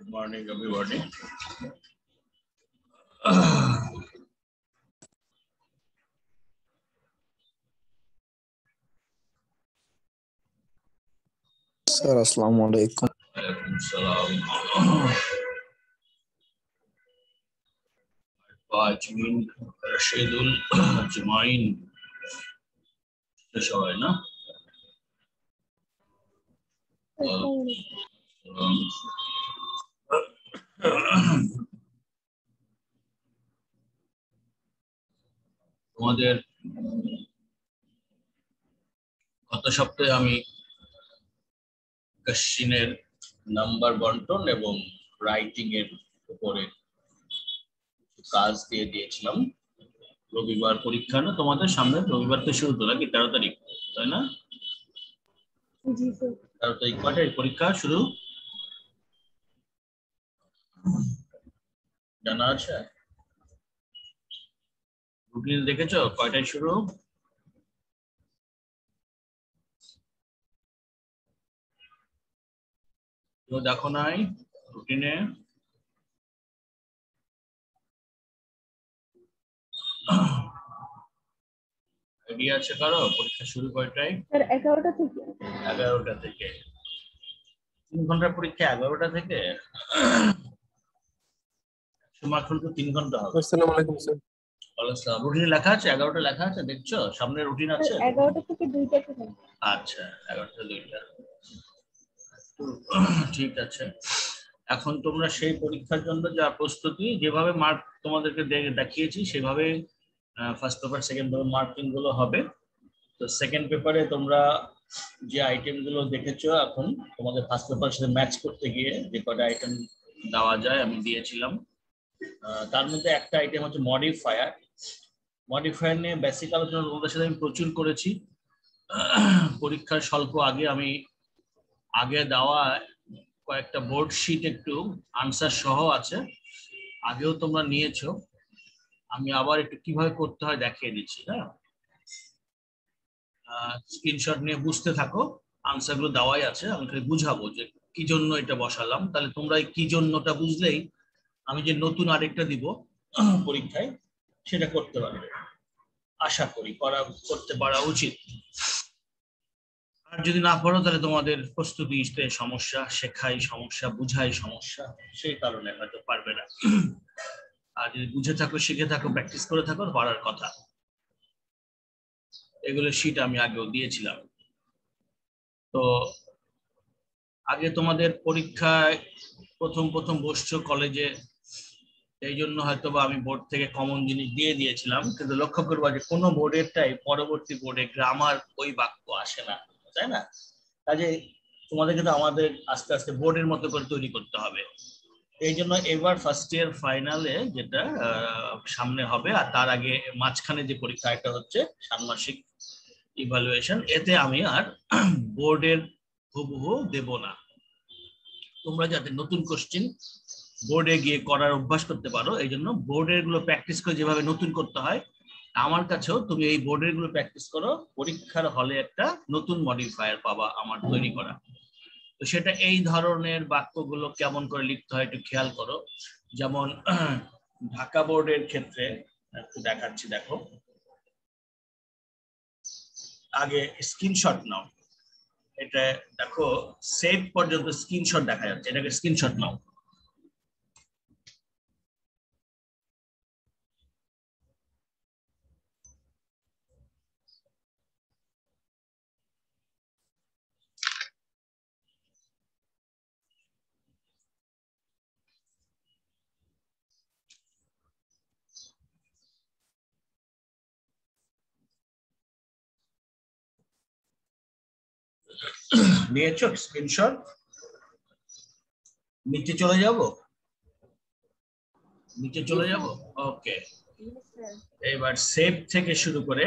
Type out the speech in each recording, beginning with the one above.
Good morning, everybody. Sir, Assalamu alaikum. Alaikum salam. Ajmin Rashidul Jumain. সবাই না তোমাদের গত সপ্তাহে আমি কোশ্চেনের নাম্বার বন্টন এবং রাইটিং এর উপরে কাজ দিয়ে দিয়েছিলাম। রবিবার পরীক্ষা না তোমাদের সামনে? রবিবার তো শুরু তো নাকি 13 তারিখ, তাই না? জি স্যার। 13 তারিখ কয়টায় পরীক্ষা শুরু জানা আছে? রুটিন দেখেছো কয়টায় শুরু? তো দেখো নাই রুটিনে? আইডিয়া আছে কারো পরীক্ষা শুরু কয়টায়? স্যার 11টা থেকে। 11টা থেকে 3 ঘন্টার পরীক্ষা। 11টা থেকে সময় তো 3 ঘন্টা হবে। আসসালামু আলাইকুম স্যার। ওয়ালাইকুম। রুটিনে লেখা আছে 11টা লেখা আছে, দেখছো সামনে রুটিন আছে? 11টা থেকে 2টা থেকে। আচ্ছা 11টা 2টা, ঠিক আছে। এখন তোমরা সেই পরীক্ষার জন্য যা প্রস্তুতি, যেভাবে মার্ক তোমাদেরকে দেখিয়েছি সেভাবে first paper second paper marking গুলো হবে। তো সেকেন্ড পেপারে তোমরা যে আইটেম গুলো দেখেছো এখন তোমাদের ফার্স্ট পেপারের সাথে ম্যাচ করতে গিয়ে যে কটা আইটেম দেওয়া যায় আমি দিয়েছিলাম। তার মধ্যে একটা আইটেম হচ্ছে মডিফায়ার। মডিফায়ার নিয়ে বেসিক আলোচনা তোমাদের সাথে আমি প্রচুর করেছি। পরীক্ষার স্বল্প আগে আমি আগে দেওয়া কয়েকটা বোর্ড শিট একটু আনসার সহ আছে, আগেও তোমরা নিয়েছো। আমি আবার একটু কিভাবে করতে হয় দেখিয়ে দিচ্ছি। হ্যাঁ, স্ক্রিনশট নিয়ে বুঝতে থাকো। আনসার গুলো দেওয়াই আছে, আমি খালি বুঝাবো যে কি জন্য এটা বসালাম। তাহলে তোমরা এই কি জন্যটা বুঝলেই আমি যে নতুন আরেকটা দিব পরীক্ষায় সেটা করতে পারবে, আশা করি করতে পারা উচিত। আর যদি না পড়ো তাহলে তোমাদের প্রস্তুতিতে সমস্যা, শেখাই সমস্যা, বুঝাই সমস্যা, সেই কারণে হয়তো পারবে না। আর যদি বুঝে থাকো, শিখে থাকো, প্র্যাকটিস করে থাকো, পারার কথা। এগুলো শীট আমি আগেও দিয়েছিলাম। তো আগে তোমাদের পরীক্ষায় প্রথম বসছো কলেজে, এই জন্য হয়তো বা আমি বোর্ড থেকে কমন জিনিস দিয়ে দিয়েছিলাম, কিন্তু লক্ষ্য করবা যে কোনো বোর্ডেরটাই পরবর্তী বোর্ডে গ্রামার ওই বাক্য আসে না, তাই না? কাজে তোমাদেরকে তো আমাদের আস্তে আস্তে বোর্ডের মতো করে তৈরি করতে হবে। এই জন্য এবার ফার্স্ট ইয়ার ফাইনালে যেটা সামনে হবে, আর তার আগে মাঝখানে যে পরীক্ষা একটা হচ্ছে ষান্মাসিক ইভালুয়েশন, এতে আমি আর বোর্ডের হুবহু দেব না। তোমরা যাতে নতুন কোশ্চেন বোর্ডে গিয়ে করার অভ্যাস করতে পারো, এই জন্য বোর্ডের গুলো প্র্যাকটিস করে যেভাবে নতুন করতে হয়, আমার কাছেও তুমি এই বোর্ডের গুলো প্র্যাকটিস করো, পরীক্ষার হলে একটা নতুন মডিফায়ার পাবা আমার তৈরি করা। তো সেটা এই ধরনের বাক্যগুলো কেমন করে লিখতে হয় একটু খেয়াল করো। যেমন ঢাকা বোর্ডের ক্ষেত্রে একটু দেখাচ্ছি, দেখো। আগে স্ক্রিনশট নাও, এটা দেখো সেভ পর্যন্ত স্ক্রিনশট দেখা যাচ্ছে, এটাকে স্ক্রিনশট নাও। নিয়েছো স্ক্রিনশট? নিচে চলে যাব, নিচে চলে যাব। ওকে, এবার সেভ থেকে শুরু করে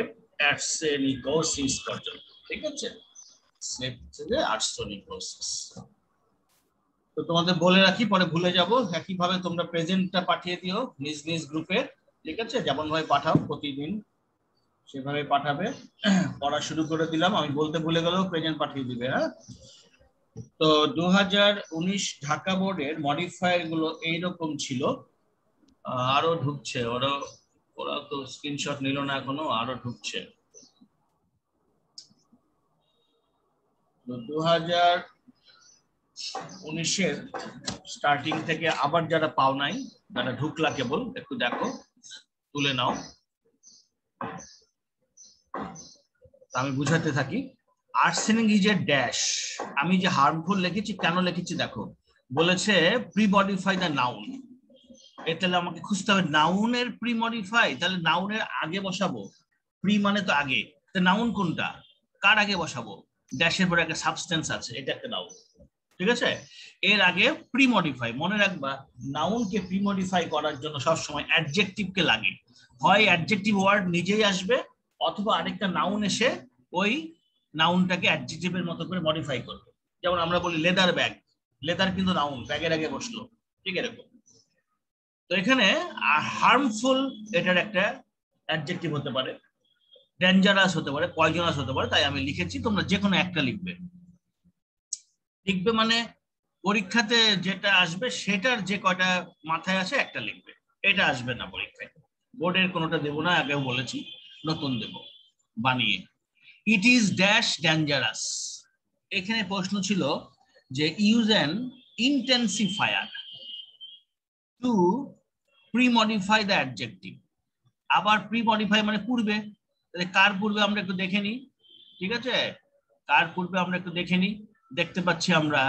আর্সেনিকোসিস পর্যন্ত, ঠিক আছে? সেভ থেকে আর্সেনিকোসিস। তো তোমাদের বলে রাখি, পরে ভুলে যাব। একইভাবে তোমরা প্রেজেন্টটা পাঠিয়ে দিও নিজ নিজ গ্রুপে, ঠিক আছে? যেমন ভাবে পাঠাও প্রতিদিন সেভাবে পাঠাবে। পড়া শুরু করে দিলাম, আমি বলতে ভুলে গেলেও প্রেজেন্ট পাঠিয়ে দিবে। হ্যাঁ, তো 2019 ঢাকা বোর্ডের মডিফায়ার গুলো এইরকম ছিল। আরো ঢুকছে, ওরা তো স্ক্রিনশট নিল না এখনো, আরো ঢুকছে। তো 2019-এর স্টার্টিং থেকে আবার যারা পাও নাই, যারা ঢুকলা কেবল একটু দেখো, তুলে নাও। আমি বুঝাতে থাকি। Arsenic is a dash. আমি যে হার্মফুল লিখেছি কেন লিখেছি দেখো, বলেছে প্রি মডিফাই দ্য নাউন। তাহলে আমাকে খুঁজতে হবে নাউনের প্রি মডিফাই, তাহলে নাউনের আগে বসাবো। প্রি মানে তো আগে, তো নাউন কোনটা, কার আগে বসাবো? ড্যাশের পরে একটা সাবস্টেন্স আছে, এটা একটা নাউন, ঠিক আছে। এর আগে প্রি মডিফাই, মনে রাখবা নাউনকে প্রি মডিফাই করার জন্য সবসময় অ্যাডজেক্টিভকে লাগে। হয় অ্যাডজেক্টিভ ওয়ার্ড নিজেই আসবে, অথবা আরেকটা নাউন এসে ওই নাউনটাকে অ্যাডজেক্টিভের মতো করে মডিফাই করবে। যেমন আমরা বলি লেদার ব্যাগ, লেদার কিন্তু নাউন, ব্যাগের আগে বসলো, ঠিক এরকম। তো এখানে হার্মফুল এটার একটা অ্যাডজেক্টিভ হতে পারে, ডেঞ্জারাস হতে পারে, পয়জনাস হতে পারে, তাই আমি লিখেছি। তোমরা যে কোনো একটা লিখবে। লিখবে মানে পরীক্ষাতে যেটা আসবে সেটার যে কয়টা মাথায় আছে একটা লিখবে, এটা আসবে না পরীক্ষায়। বোর্ডের কোনোটা দেবো না, আগেও বলেছি, নতুন দেব বানিয়ে। It is dash dangerous. এখানে প্রশ্ন ছিল যে use an intensifier to premodify the adjective. আবার প্রি-মডিফাই মানে পূর্বে, তাহলে কার পূর্বে আমরা একটু দেখে নিই, ঠিক আছে। কার পূর্বে আমরা একটু দেখে নিই। দেখতে পাচ্ছি আমরা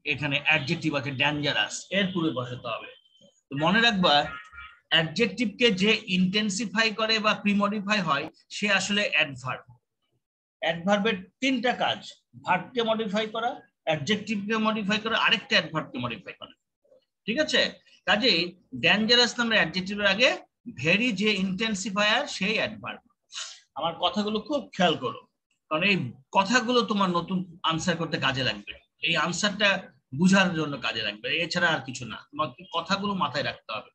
এখানে অ্যাডজেক্টিভ আছে ডেঞ্জারাস, এর পূর্বে বসাতে হবে। তো মনে রাখবা অ্যাডজেক্টিভকে যে ইন্টেন্সিফাই করে বা প্রি-মডিফাই হয় সে আসলে অ্যাডভার্ব। অ্যাডভার্বের তিনটা কাজ, ভার্বকে মডিফাই করা, অ্যাডজেক্টিভকে মডিফাই করা, আরেকটা অ্যাডভার্বকে মডিফাই করা, ঠিক আছে। কাজেই ডেঞ্জারাস নামের অ্যাডজেক্টিভের আগে ভেরি যে ইন্টেন্সিফায়ার সেই অ্যাডভার্ব। আমার কথাগুলো খুব খেয়াল করো, কারণ এই কথাগুলো তোমার নতুন আনসার করতে কাজে লাগবে, এই আনসারটা বুঝার জন্য কাজে লাগবে, এছাড়া আর কিছু না। তোমাকে কথাগুলো মাথায় রাখতে হবে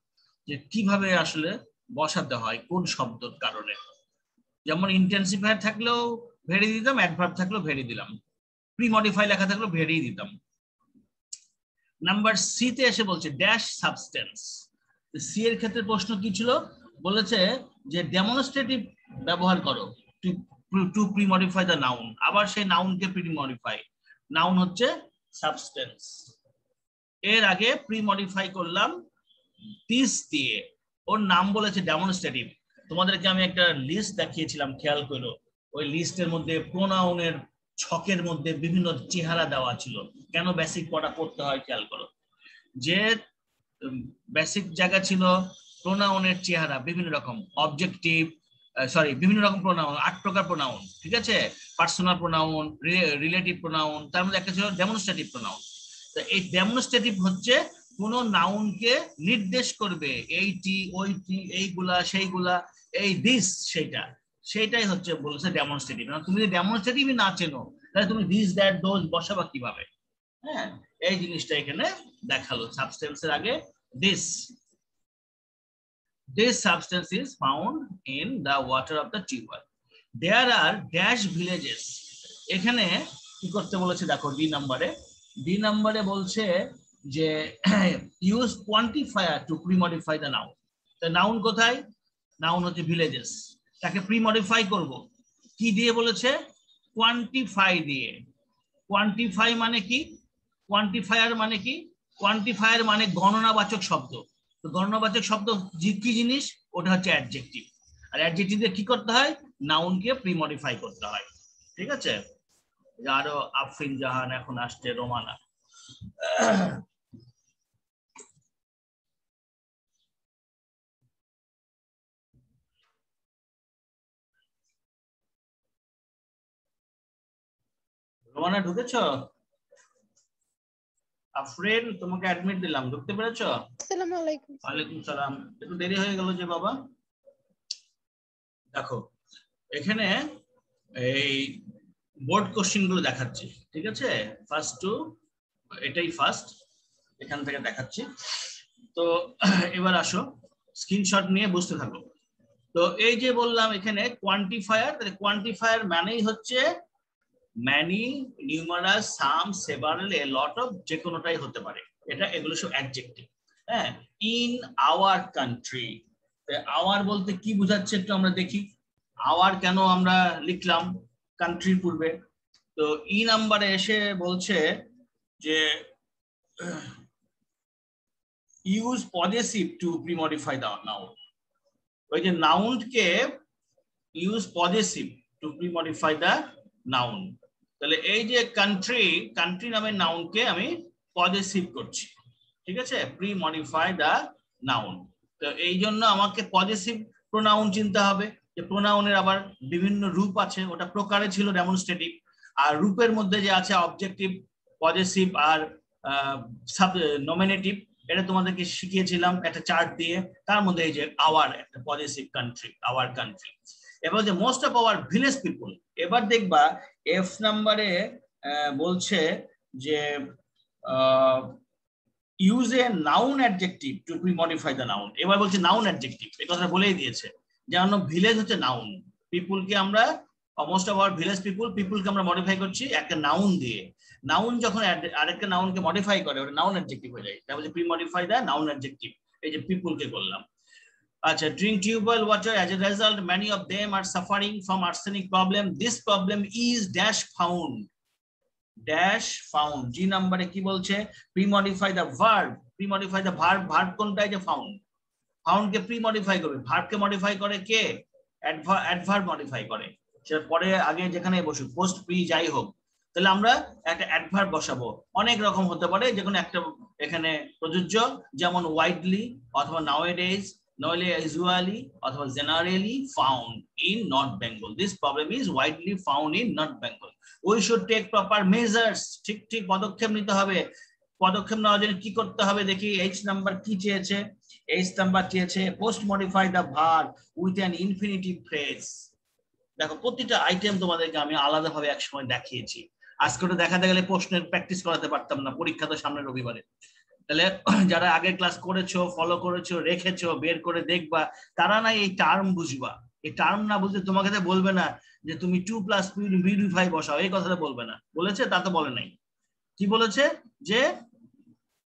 যে কিভাবে আসলে বসাতে হয় কোন শব্দের কারণে। যেমন ইন্টেন্সিফায়ার থাকলেও ভেরি দিতাম, অ্যাডভার্ব থাকলেও ভেরি দিলাম, প্রি মডিফাই লেখা থাকলেও ভেরি দিতাম। নাম্বার সি তে এসে বলছে ড্যাশ সাবস্টেন্স। সি এর ক্ষেত্রে প্রশ্ন কি ছিল, বলেছে যে ডেমনস্ট্রেটিভ ব্যবহার করো two pre modify the noun. আবার সেই নাউনকে প্রি মডিফাই, নাউন হচ্ছে সাবস্টেন্স, এর আগে প্রি মডিফাই করলাম দিস দিয়ে। ওর নাম বলেছে ডেমনস্ট্রেটিভ। তোমাদেরকে আমি একটা লিস্ট দেখিয়েছিলাম, খেয়াল করো। ওই লিস্টের মধ্যে প্রোনাউনের ছকের মধ্যে বিভিন্ন চেহারা দেওয়া ছিল। কেন বেসিক পড়া করতে হয় খেয়াল করো, যে বেসিক জায়গা ছিল প্রোনাউনের চেহারা বিভিন্ন রকম, অবজেক্টিভ বিভিন্ন রকম প্রোনাউন, 8 প্রকার প্রোনাউন, ঠিক আছে। পার্সোনাল প্রোনাউন, রিলেটিভ প্রোনাউন, তার মধ্যে একটা ছিল ডেমনস্ট্রেটিভ প্রোনাউন। তো এই ডেমনস্ট্রেটিভ হচ্ছে কোন নাউনকে নির্দেশ করবে, এইটি ওইটি এইগুলা সেইগুলা, এই দিস সেইটাই হচ্ছে বলছে ডেমনস্ট্রেটিভ। তুমি যদি ডেমনস্ট্রেটিভই না চেনো তাহলে তুমি দিস দ্যাট দোজ বসাবা কিভাবে? হ্যাঁ, এই জিনিসটা এখানে দেখালো। সাবস্টেন্সের আগে this, this substance is found in the water of the tubewell. There are dash villages. এখানে কি করতে বলেছে দেখো, ডি নম্বরে বলছে যে use quantifier to premodify the noun. তো নাউন কোথায়? নাউন হচ্ছে ভিলেজেস, তাকে প্রি-মডিফাই করব কি দিয়ে বলেছে? কোয়ান্টিফাই দিয়ে। কোয়ান্টিফাই মানে কি? কোয়ান্টিফায়ার মানে কি? কোয়ান্টিফায়ার মানে গণনাবাচক শব্দ। তো গণনাবাচক শব্দ কি জিনিস? ওটা হচ্ছে অ্যাডজেক্টিভ। আর অ্যাডজেক্টিভ দিয়ে কি করতে হয়? নাউনকে প্রি-মডিফাই করতে হয়, ঠিক আছে। আরো আফরিন জাহান এখন আসছে, রোমানা। রোমানা ঢুকেছ? আফরিন তোমাকে অ্যাডমিট দিলাম, ঢুকতে পেরেছো? আসসালামু আলাইকুম। ওয়ালাইকুম সালাম। একটু দেরি হয়ে গেল যে বাবা। দেখো এখানে এই বোর্ড কোশ্চেন গুলো দেখাচ্ছি, ঠিক আছে। ফার্স্ট টু, এটাই ফার্স্ট, এখান থেকে দেখাচ্ছি। তো এবার আসো স্ক্রিনশট নিয়ে বুঝতে থাকো। তো এই যে বললাম এখানে কোয়ান্টিফায়ার, কোয়ান্টিফায়ার মানেই হচ্ছে many, numerous, some, several, a lot of, যে কোনোটাই হতে পারে। এগুলো সব অ্যাডজেক্টিভ। হ্যাঁ, ইন আওয়ার কান্ট্রি, আওয়ার বলতে কি বোঝাচ্ছে একটু আমরা দেখি। আওয়ার কেন আমরা লিখলাম কান্ট্রির পূর্বে? তো ই নাম্বারে এসে বলছে যে use possessive to premodify the noun. ওই যে নাউনকে use possessive to premodify the noun. তাহলে এই যে কান্ট্রি, কান্ট্রি নামের নাউনকে আমি পজেসিভ করছি, ঠিক আছে, প্রিমডিফাই দ্য নাউন। তো এই জন্য আমাকে পজেসিভ প্রোনাউন চিনতে হবে, যে প্রোনাউনের আবার বিভিন্ন রূপ আছে, ওটা প্রকারে ছিল ডেমনস্ট্রেটিভ, আর রূপের মধ্যে যে আছে অবজেক্টিভ, পজেসিভ আর নমিনেটিভ। এটা তোমাদেরকে শিখিয়েছিলাম একটা চার্ট দিয়ে, তার মধ্যে এই যে আওয়ার একটা পজেসিভ কান্ট্রি, আওয়ার কান্ট্রি। এবার যে most of our village people, এবার দেখবা এফ নাম্বারে বলছে যে use a noun adjective to premodify the noun. এবার বলছে নাউন অ্যাডজেক্টিভ, এই কথাটা বলেই দিয়েছে, যেমন ভিলেজ হচ্ছে নাউন, পিপুলকে আমরা মোস্ট অফ আওয়ার ভিলেজ পিপুল, পিপুলকে আমরা মডিফাই করছি একটা নাউন দিয়ে। নাউন যখন আরেকটা নাউনকে মডিফাই করে ওটা নাউন অ্যাডজেক্টিভ হয়ে যায়, তাই বলছে প্রিমডিফাই দ্য নাউন অ্যাডজেক্টিভ। এই যে পিপুলকে করলাম। আচ্ছা, drink tubewell water, as a result many of them are suffering from arsenic problem. This problem is dash found, dash found। জি নাম্বারে কি বলছে? Premodify the verb, premodify the verb. Verb কোনটা? যে found, found কে প্রিমডিফাই করবে। Verb কে modify করে কে? অ্যাডভার্ব মডিফাই করে। সেটা পরে আগে যেখানে বসুক, পোস্ট প্রি যাই হোক, তাহলে আমরা একটা অ্যাডভার্ব বসাবো। অনেক রকম হতে পারে, যে কোনো একটা এখানে প্রযোজ্য, যেমন ওয়াইডলি অথবা নাওএডেজ, নইলে ইউজুয়ালি অথবা generally found in North Bengal. This problem is widely found in North Bengal. We should take proper measures, ঠিক ঠিক পদক্ষেপ নিতে হবে। পদক্ষেপ নেওয়ার জন্য কি করতে হবে দেখি। এইচ নাম্বার কি চেয়েছে? এইচ নাম্বার চেয়েছে post modify the verb with an infinitive phrase. দেখো প্রতিটা আইটেম তোমাদেরকে আমি আলাদাভাবে একসময় দেখিয়েছি। আজকে ওটা দেখাতে গেলে প্রশ্নের প্র্যাকটিস করাতে পারতাম না, পরীক্ষা তো সামনে রবিবারে। তাহলে যারা আগের ক্লাস করেছো, ফলো করেছো, রেখেছো, বের করে দেখবা, তারা না এই টার্ম বুঝবা। এই টার্ম না বুঝলে তোমাকে তো বলবে না যে তুমি 2 + প্রিমডিফাই বসাও, এই কথাটা বলবে না। বলেছে? তা তো বলে নাই। কি বলেছে? যে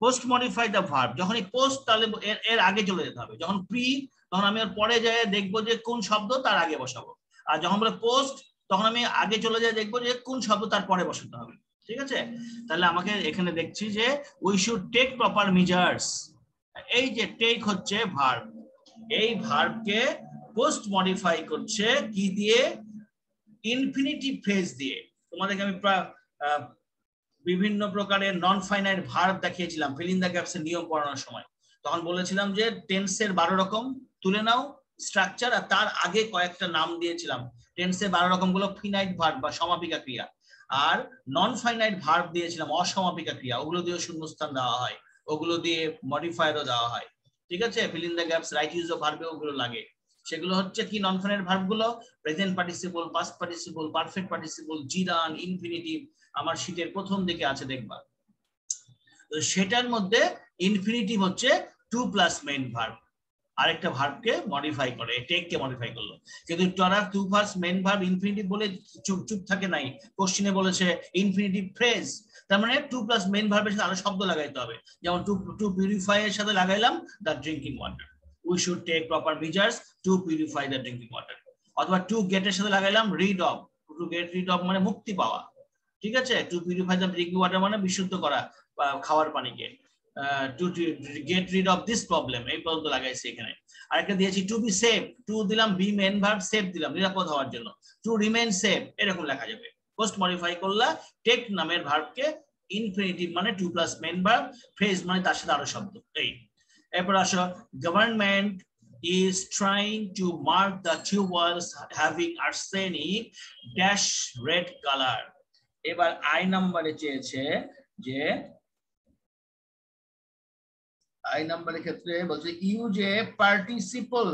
পোস্ট মডিফাই দ্য ভার্ব। যখন এই পোস্ট, তাহলে এর আগে চলে যেতে হবে। যখন প্রি, তখন আমি ওর পরে যাই দেখবো যে কোন শব্দ তার আগে বসাবো। আর যখন বলে পোস্ট, তখন আমি আগে চলে যাই দেখবো যে কোন শব্দ তার পরে বসাতে হবে। ঠিক আছে? তাহলে আমাকে এখানে দেখছি যে we should take proper measures. এই যে টেক হচ্ছে ভার্ব, এই ভার্বকে পোস্ট মডিফাই করছে কি দিয়ে? ইনফিনিটিভ ফ্রেজ দিয়ে। তোমাদেরকে আমি বিভিন্ন প্রকারের নন ফাইনাইট ভার্ব দেখিয়েছিলাম ফিল ইন দ্য গ্যাপস এর নিয়ম পড়ানোর সময়। তখন বলেছিলাম যে টেন্সের 12 রকম তুলে নাও স্ট্রাকচার, আর তার আগে কয়েকটা নাম দিয়েছিলাম। টেন্সের 12 রকম গুলো ফিনাইট ভার্ব বা সমাপিকা ক্রিয়া, আর নন ফাইনাইট ভার্ব দিয়েছিলাম অসমাপিকা ক্রিয়া, ওগুলো দিয়ে শূন্যস্থান দেওয়া হয়, ওগুলো দিয়ে মডিফায়ারও দেওয়া হয়। ঠিক আছে? Fill in the gaps right use of ভার্বে ওগুলো লাগে। সেগুলো হচ্ছে কি? নন ফাইনাইট ভার্ব গুলো present participle, past participle, perfect participle, gerund, infinitive. আমার শীটের প্রথম দিকে আছে দেখবা। তো সেটার মধ্যে ইনফিনিটিভ হচ্ছে 2+ মেইন ভার্ব, আরেকটা ভার্বকে মডিফাই করে, টেককে মডিফাই করলো। কিন্তু তারা 2+ মেইন ভার্ব ইনফিনিটিভ বলে চুপ থাকে নাই। কোশ্চেনে বলেছে ইনফিনিটিভ ফ্রেজ, তার মানে 2+ মেইন ভার্বের সাথে আরো শব্দ লাগাইতে হবে। যেমন টু পিউরিফাই এর সাথে লাগাইলাম the drinking water, we should take proper measures to purify the drinking water. অথবা টু গেট এর সাথে লাগাইলাম rid of, to get rid of মানে মুক্তি পাওয়া। ঠিক আছে? To purify the drinking water মানে বিশুদ্ধ করা খাওয়ার পানিকে। To get rid of this problem, এই পর্যন্ত লাগাইছি এখানে। আরেকটা দিয়েছি টু বি সেফ, টু দিলাম বি মেইন ভার্ব, সেফ দিলাম নিরাপদ হওয়ার জন্য, টু রিমেইন সেফ, এরকম লেখা যাবে। পোস্ট মডিফাই করলা টেক নামের ভার্বকে ইনফিনিটিভ মানে 2+ মেইন ভার্ব, ফ্রেজ মানে তার সাথে আরো শব্দ। এই এরপর আসো government is trying to mark the tube walls having arsenic dash red color। এবার আই নাম্বারে চেয়েছে যে আই নাম্বারের ক্ষেত্রে বলছে use a participle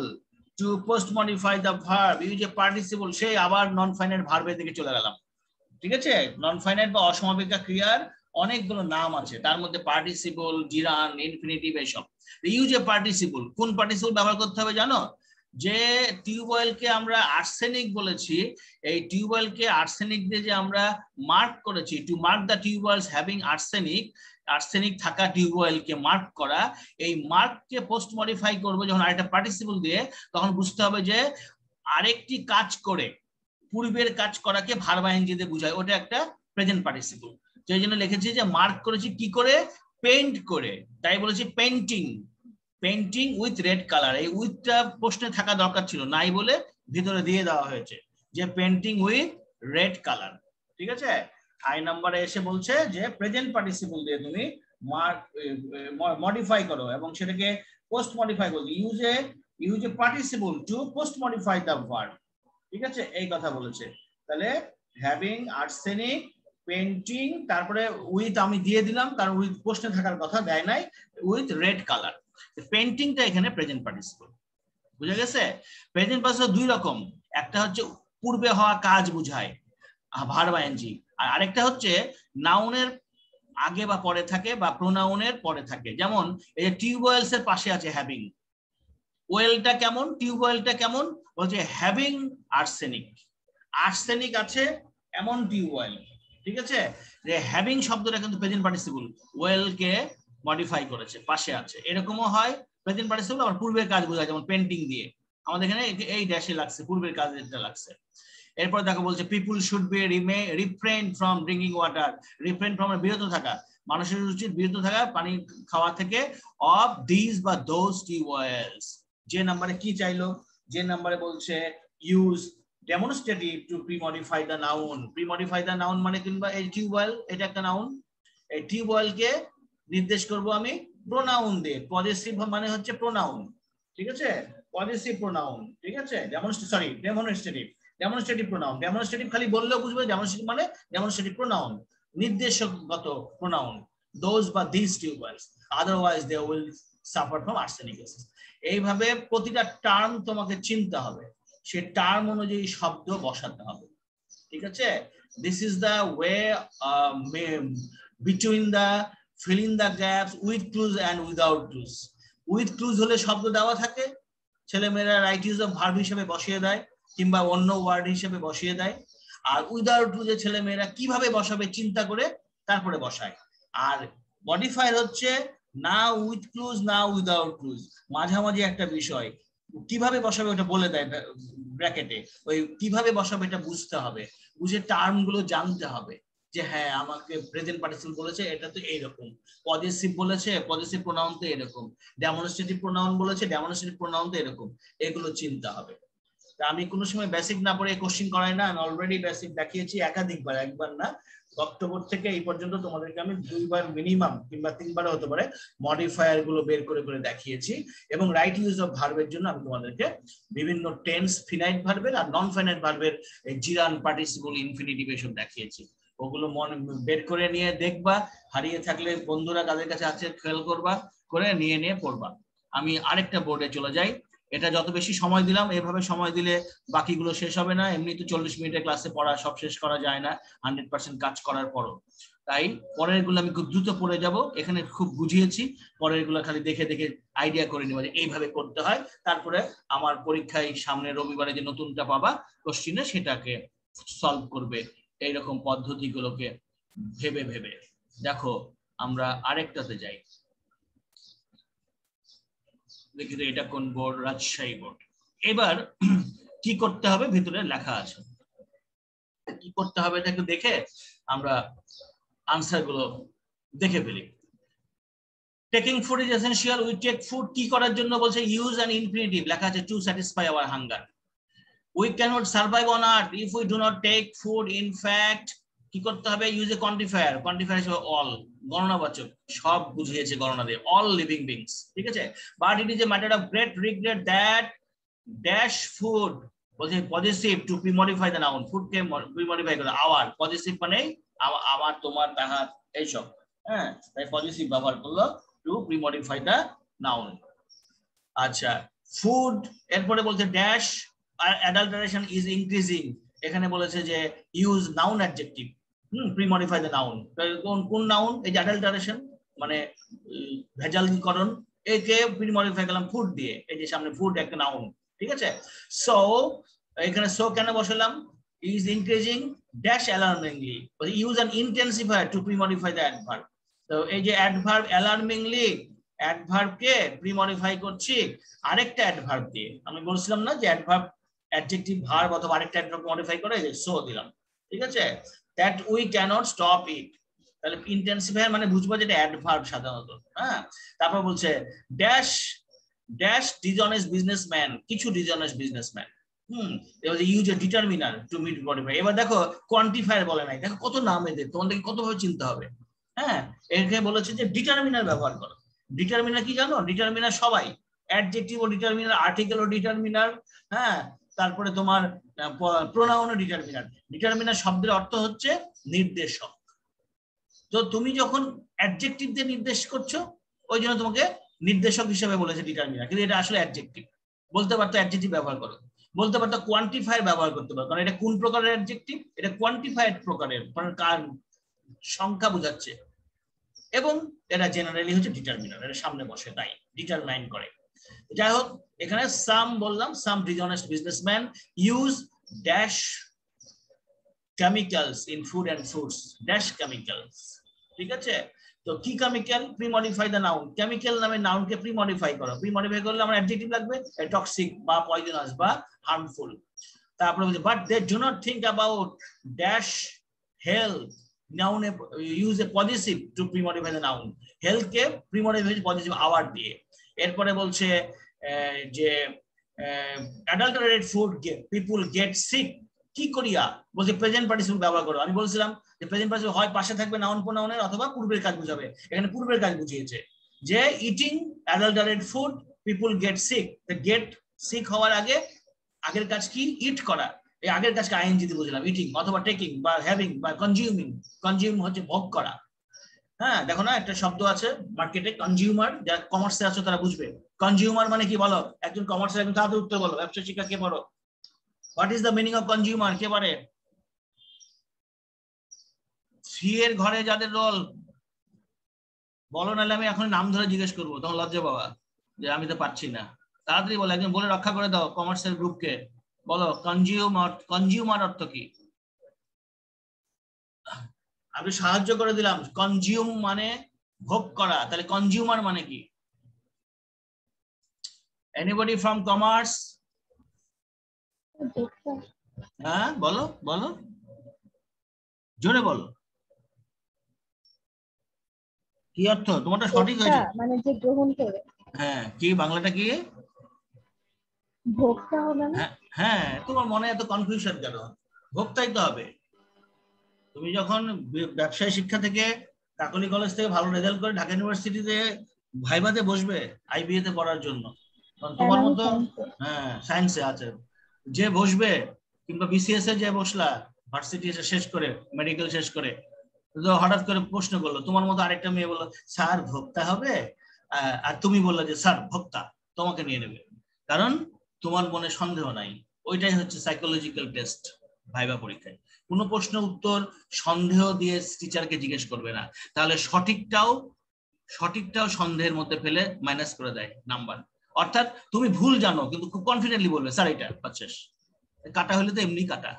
to postmodify the verb. Use a participle, সেই আবার নন ফাইনাইট ভার্বের দিকে চলে গেলাম। ঠিক আছে? নন ফাইনাইট বা অসমাপিকা ক্রিয়ার অনেকগুলো নাম আছে, তার মধ্যে পার্টিসিপল, জিরান, ইনফিনিটিভ, এইসব। ইউজ এ পার্টিসিপল, কোন পার্টিসিপল ব্যবহার করতে হবে জানো? যে টিউবওয়েলকে আমরা আর্সেনিক বলেছি, এই টিউবওয়েলকে আর্সেনিক দিয়ে যে আমরা মার্ক করেছি, to mark the tubewells having arsenic, arsenic থাকা টিউবওয়েলকে মার্ক করা, এই মার্ককে পোস্ট মডিফাই করবো যখন আরেকটা পার্টিসিপল দিয়ে, তখন বুঝতে হবে যে আরেকটি কাজ করে, পূর্বের কাজ করাকে ভার্ব আইএনজি দিয়ে বোঝায়, ওটা একটা প্রেজেন্ট পার্টিসিপল। সেই জন্য লিখেছি যে মার্ক করেছি কি করে, পেইন্ট করে, তাই বলেছি painting, painting with red colour. এই উইথটা প্রশ্নে থাকা দরকার ছিল, নাই বলে ভিতরে দিয়ে দেওয়া হয়েছে যে পেইন্টিং উইথ রেড কালার। ঠিক আছে, আই নাম্বারে এসে বলছে যে প্রেজেন্ট পার্টিসিপল দিয়ে তুমি মডিফাই করো এবং সেটাকে পোস্ট মডিফাই করো, use a participle to postmodify the verb. ঠিক আছে, এই কথা বলেছে। তাহলে হ্যাভিং আর্সেনিক, পেইন্টিং, তারপরে উইথ আমি দিয়ে দিলাম কারণ উইথ প্রশ্নে থাকার কথা, দেয় নাই, উইথ রেড কালার। পেইন্টিংটা এখানে প্রেজেন্ট পার্টিসিপল, বুঝা গেছে? প্রেজেন্ট পার্টিসিপল দুই রকম, একটা হচ্ছে পূর্বে হওয়া কাজ বুঝায় ভার্ব আইএনজি, আর আরেকটা হচ্ছে নাউনের আগে বা পরে থাকে বা প্রোনাউনের পরে থাকে। যেমন এই যে টিউবওয়েলস এর পাশে আছে হ্যাভিং, ওয়েলটা কেমন, টিউবওয়েলটা কেমন, বলছে হ্যাভিং আর্সেনিক, আর্সেনিক আছে এমন টিউবওয়েল। ঠিক আছে, যে হ্যাভিং শব্দটা কিন্তু প্রেজেন্ট পার্টিসিপল, ওয়েলকে মডিফাই করেছে, পাশে আছে। এরকমও হয় প্রেজেন্ট পার্টিসিপল আবার পূর্বের কাজ বোঝায়, যেমন পেন্টিং দিয়ে, আমাদের এখানে এই ড্যাশে লাগছে, পূর্বের কাজটা লাগছে। এরপর দেখো বলছে people should be refrain from drinking water, refrain from বিরত থাকা, মানুষের উচিত বিরত থাকা পানি খাওয়া থেকে, অফ দিস বা দোজ টিউবওয়েলস। যে নাম্বারে কি চাইলো, যে নাম্বারে বলছে use demonstrative to premodify the noun, premodify the noun মানে কিংবা এই টিউবওয়েল এটা একটা নাউন, এই টিউবওয়েলকে নির্দেশ করব আমি প্রোনাউন দিয়ে, পজিটিভ মানে হচ্ছে প্রোনাউন। ঠিক আছে, পজিটিভ প্রোনাউন। ঠিক আছে, ডেমনস্ট্রেটিভ প্রোনাউন, ডেমনস্ট্রেটিভ খালি বললেও বুঝবে, ডেমনস্ট্রেটিভ মানে ডেমনস্ট্রেটিভ প্রোনাউন, নির্দেশকগত প্রোনাউন, দোজ বা this tubewells, otherwise they will suffer from arsenicosis. এইভাবে প্রতিটা টার্ম তোমাকে চিনতে হবে, সে টার্ম অনুযায়ী শব্দ বসাতে হবে। ঠিক আছে, this is the way between the fill in the gaps with clues and without clues. With clues হলে শব্দ দেওয়া থাকে, ছেলেমেয়েরা রাইট ইউজ অফ ভার্ব হিসেবে বসিয়ে দেয় কিংবা অন্য ওয়ার্ড হিসেবে বসিয়ে দেয়, আর উইদাউট ক্লুজে ছেলেমেয়েরা কিভাবে বসাবে চিন্তা করে তারপরে বসায়। আর মডিফায়ার হচ্ছে না উইথ ক্লুজ না উইদাউট ক্লুজ, মাঝামাঝি একটা বিষয়, কিভাবে বসাবে ওটা বলে দেয় ব্র্যাকেটে, ওই কিভাবে বসাবে এটা বুঝতে হবে, বুঝে টার্ম গুলো জানতে হবে যে হ্যাঁ আমাকে প্রেজেন্ট পার্টিসিপল বলেছে এটা তো এইরকম, পজিটিভ বলেছে পজিটিভ প্রোনাউন তো এরকম, ডেমনস্ট্রেটিভ প্রোনাউন বলেছে ডেমনস্ট্রেটিভ প্রোনাউন তো এরকম, এগুলো চিন্তা হবে। আমি কোনো সময় বেসিক না পড়ে কোশ্চেন করাই না, আমি অলরেডি বেসিক দেখিয়েছি একাধিকবার, একবার না, অক্টোবর থেকে এই পর্যন্ত তোমাদেরকে আমি 2বার মিনিমাম কিংবা 3বারও হতে পারে মডিফায়ার গুলো বের করে করে দেখিয়েছি, এবং রাইট ইউজ অফ ভার্বের জন্য আমি তোমাদেরকে বিভিন্ন টেন্স, ফিনাইট ভার্বের আর নন ফাইনাইট ভার্বের জিরান, পার্টিসিপল, ইনফিনিটিভ এসব দেখিয়েছি। ওগুলো মনে বের করে নিয়ে দেখবা, হারিয়ে থাকলে বন্ধুরা কাদের কাছে আছে খেয়াল করবা, করে নিয়ে নিয়ে পড়বা। আমি আরেকটা বোর্ডে চলে যাই, এটা যত বেশি সময় দিলাম, এভাবে সময় দিলে বাকিগুলো শেষ হবে না, এমনি তো 40 মিনিটের ক্লাসে পড়া সব শেষ করা যায় না 100% কাজ করার পরও, তাই পরের গুলো আমি খুব দ্রুত পড়ে যাব, এখানে খুব বুঝিয়েছি, পরের গুলো খালি দেখে দেখে আইডিয়া করে নিবা যে এইভাবে করতে হয়, তারপরে আমার পরীক্ষায় সামনে রবিবারে যে নতুনটা পাবা কোশ্চিনে সেটাকে সলভ করবে এইরকম পদ্ধতিগুলোকে ভেবে ভেবে। দেখো আমরা আরেকটাতে যাই, দেখি তো এটা কোন বোর্ড, রাজশাহী বোর্ড। এবার কি করতে হবে ভিতরে লেখা আছে, কি করতে হবে এটা একটু দেখে আমরা আনসার গুলো দেখে ফেলি। Taking food is essential, we take food কি করার জন্য বলছে, ইউজ অ্যান ইনফিনিটিভ লেখা আছে to satisfy our hunger. We cannot survive on earth if we do not take food. In fact, কি করতে হবে, ইউজ এ কোয়ান্টিফায়ার, কোয়ান্টিফায়ার হিসেবে অল, গণনাবাচক, সব বুঝিয়েছে গণনা দিয়ে, অল লিভিং বিংস। ঠিক আছে, but it is a matter of great regret that dash food বলছে positive two premodify the noun, ফুডকে premodify করে, আওয়ার পজিটিভ মানে আমার তোমার তাহার এইসব, হ্যাঁ, তাই পজিটিভ ব্যবহার করলো টু প্রিমডিফাই দ্য নাউন। আচ্ছা, ফুড, এরপরে বলছে ড্যাশ adulteration is increasing, এখানে বলেছে যে use noun adjective, premodify the noun, কোন নাউন, এই যে অ্যাডাল্টারেশন মানে ভেজালকরণ, একে প্রিমডিফাই করলাম ফুড দিয়ে, এই যে সামনে ফুড একটা নাউন, ঠিক আছে? সো এখানে সো কেন বসালাম? is increasing dash alarmingly, use an intensifier to pre-modify the adverb. তো এই যে adverb alarmingly, adverb কে pre-modify করছি আরেকটা adverb দিয়ে। আমি বলছিলাম না যে adverb adjective verb অথবা আরেকটা adverb modify করে, যে so দিলাম, ঠিক আছে? that we cannot stop it, তাহলে ইন্টেন্সিফায়ার মানে বুঝবো যেটা অ্যাডভার্ব সাধারণত। হ্যাঁ, তারপর বলছে ড্যাশ ড্যাশ ডিসঅনেস্ট বিজনেসম্যান, কিছু ডিসঅনেস্ট বিজনেসম্যান। এবার ইউজ এ ডিটারমিনার টু মিট মডিফাই। এবার দেখো কোয়ান্টিফায়ার বলে নাই, দেখো কত নাম এদের, তোমাদেরকে কতভাবে চিনতে হবে। হ্যাঁ, এখানে বলেছে যে ডিটারমিনার ব্যবহার করো। ডিটারমিনার কি জানো? ডিটারমিনার সবাই, অ্যাডজেক্টিভ ও ডিটারমিনার, আর্টিকেল ও ডিটারমিনার, হ্যাঁ, তারপরে তোমার প্রোনাউন ও ডিটারমিনার। ডিটারমিনার শব্দের অর্থ হচ্ছে নির্দেশক। তো তুমি যখন অ্যাডজেক্টিভ দিয়ে নির্দেশ করছো, ওই জন্য তোমাকে নির্দেশক হিসেবে বলেছে ডিটারমিনার, কিন্তু এটা আসলে অ্যাডজেক্টিভ। বলতে পারতো অ্যাডজেক্টিভ ব্যবহার করো, বলতে পারতো কোয়ান্টিফায়ার ব্যবহার করতে পারো, কারণ এটা কোন প্রকারের অ্যাডজেক্টিভ? এটা কোয়ান্টিফাইড প্রকারের, কারণ কার সংখ্যা বোঝাচ্ছে, এবং এটা জেনারেলি হচ্ছে ডিটারমিনার, এটা সামনে বসে তাই ডিটারমাইন করে। যাই হোক, এখানে সাম বললাম, some dishonest businessman use dash chemicals in food and fruits, dash chemicals, ঠিক আছে? তো কি chemical? Pre-modify the noun, chemical নামে নাউনকে প্রি-মডিফাই করো। প্রি-মডিফাই করলে আমার অ্যাডজেক্টিভ লাগবে টক্সিক বা পয়জনাস বা হার্মফুল। তারপরে বলছে but they do not think about dash health, noun use a positive to premodify the noun, health কে প্রি-মডিফাই পজিটিভ আওয়ার দিয়ে। এরপরে বলছে যে adulterated food people get sick, কি করিয়া? বলছে প্রেজেন্ট পার্টিসিপল ব্যবহার করো। আমি বলছিলাম যে প্রেজেন্ট পার্টিসিপল হয় পাশে থাকবে নাউন প্রোনাউনের, অথবা পূর্বের কাজ বুঝাবে। এখানে পূর্বের কাজ বুঝিয়েছে যে eating adulterated food people get sick. Get sick হওয়ার আগে আগের কাজ কি? ইট করা। এই আগের কাজকে আইএনজি দিয়ে বুঝলাম, ইটিং অথবা টেকিং বা হ্যাভিং বা কনজিউমিং। কনজিউম হচ্ছে ভোগ করা। হ্যাঁ, দেখো না একটা শব্দ আছে মার্কেটে কনজিউমার, যারা কমার্সে আছো তারা বুঝবে। কনজিউমার মানে কি বলো? একজন কমার্সের একজন তাদের উত্তর বলো, ব্যবসা শিক্ষা কে পড়ো? What is the meaning of consumer? কে পারে? সি এর ঘরে যাদের রোল বলো, নাহলে আমি এখন নাম ধরে জিজ্ঞেস করবো, তখন লজ্জা বাবা যে আমি তো পাচ্ছি না। তাড়াতাড়ি বলো, একজন বলে রক্ষা করে দাও কমার্সের গ্রুপকে। বলো কনজিউমার, কনজিউমার অর্থ কি? আমি সাহায্য করে দিলাম। কনজিউম মানে ভোগ করা, তাহলে কনজিউমার মানে কি? Anybody from commerce? হ্যাঁ, বলো বলো, জোরে বলো, কি অর্থ? তোমারটা সঠিক হয়েছে মানে যে গ্রহণ করে। হ্যাঁ, কি বাংলাটা কি? ভোক্তা হবে না? হ্যাঁ, তোমার মনে এত কনফিউশন কেন? ভোক্তাই তো হবে। তুমি যখন ব্যবসায় শিক্ষা থেকে কাকলি কলেজ থেকে ভালো রেজাল্ট করে ঢাকা ইউনিভার্সিটিতে ভাইভাতে বসবে আইবিএ তে পড়ার জন্য, তোমার মতো, হ্যাঁ সায়েন্সে আছে, যে বসবে, কিংবা বিসিএস এ যে বসলা ভার্সিটি শেষ করে, মেডিকেল শেষ করে, হঠাৎ করে প্রশ্ন করলো, তোমার মতো আরেকটা মেয়ে বললো স্যার ভোক্তা হবে, আর তুমি বললে যে স্যার ভোক্তা, তোমাকে নিয়ে নেবে, কারণ তোমার মনে সন্দেহ নাই। ওইটাই হচ্ছে সাইকোলজিক্যাল টেস্ট ভাইবা পরীক্ষায়। কোনো প্রশ্ন উত্তর সন্দেহ দিয়ে টিচারকে জিজ্ঞেস করবে না, তাহলে সঠিকটাও সন্দেহের মধ্যে ফেলে মাইনাস করে দেয় নাম্বার। অর্থাৎ তুমি ভুল জানো কিন্তু খুব কনফিডেন্টলি বলবে স্যার এটা শেষ, কাটা হলে তো এমনি কাটা,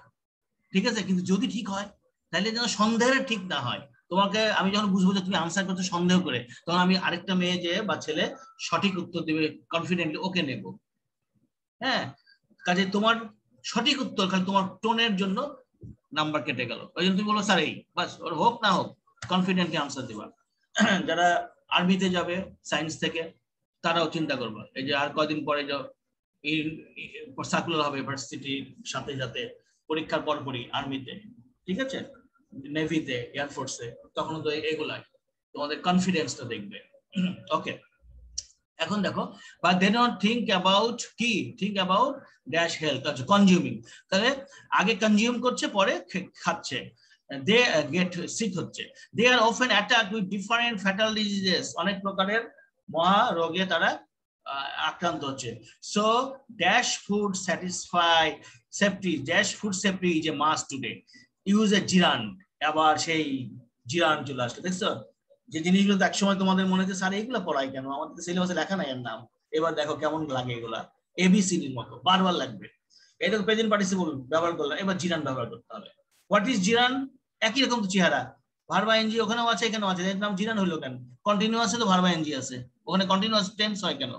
ঠিক আছে? কিন্তু যদি ঠিক হয় তাহলে যেন সন্দেহের ঠিক না হয়। তোমাকে আমি যখন বুঝবো যে তুমি আনসার করছো সন্দেহ করে, তখন আমি আরেকটা মেয়ে যে বা ছেলে সঠিক উত্তর দেবে কনফিডেন্টলি, ওকে নেব। হ্যাঁ, কাজে তোমার সঠিক উত্তর খালি তোমার টোনের জন্য নাম্বার কেটে গেল। ওই জন্য তুমি বলো স্যার এই, বাস ওর হোক না হোক কনফিডেন্টলি আনসার দিবা। যারা আর্মিতে যাবে সায়েন্স থেকে, তারাও চিন্তা করবা, এই যে আর কয়দিন পরে যে সার্কুলার হবে ইউনিভার্সিটির সাথে সাথে পরীক্ষার পরপরই আর্মিতে, ঠিক আছে, নেভিতে, এয়ারফোর্সে, তখন তো এগুলাই তোমাদের কনফিডেন্সটা দেখবে। ওকে, এখন দেখো, but they don't think about কি? থিংক অ্যাবাউট ড্যাশ হেলথ, আচ্ছা কনজিউমিং, তাহলে আগে কনজিউম করছে পরে খাচ্ছে। দে গেট সিক হচ্ছে। They are often attack with different fatal diseases, অনেক প্রকারের মহা রোগে তারা আক্রান্ত হচ্ছে। So dash food satisfy safety, dash food safety is a must today, use a gerund. আবার সেই জিরান চলে আসলো, দেখছো? যে জিনিসগুলো তো একসময় তোমাদের মনে হচ্ছে স্যার এইগুলো পড়াই কেন, আমাদের সিলেবাসে লেখা নাই এর নাম, এবার দেখো কেমন লাগে এগুলা। এবিসিডির মতো বারবার লাগবে। এই দেখো প্রেজেন্ট পার্টিসিপল ব্যবহার করলাম, এবার জিরান ব্যবহার করতে হবে। What is gerund? একই রকম তো চেহারা, ভার্ব আইএনজি ওখানেও আছে এখানেও আছে, এর নাম জিরান হলো কেন? কন্টিনিউয়াসে তো ভার্ব আইএনজি আছে, ওখানে কন্টিনিউয়াস টেন্স হয় কেন?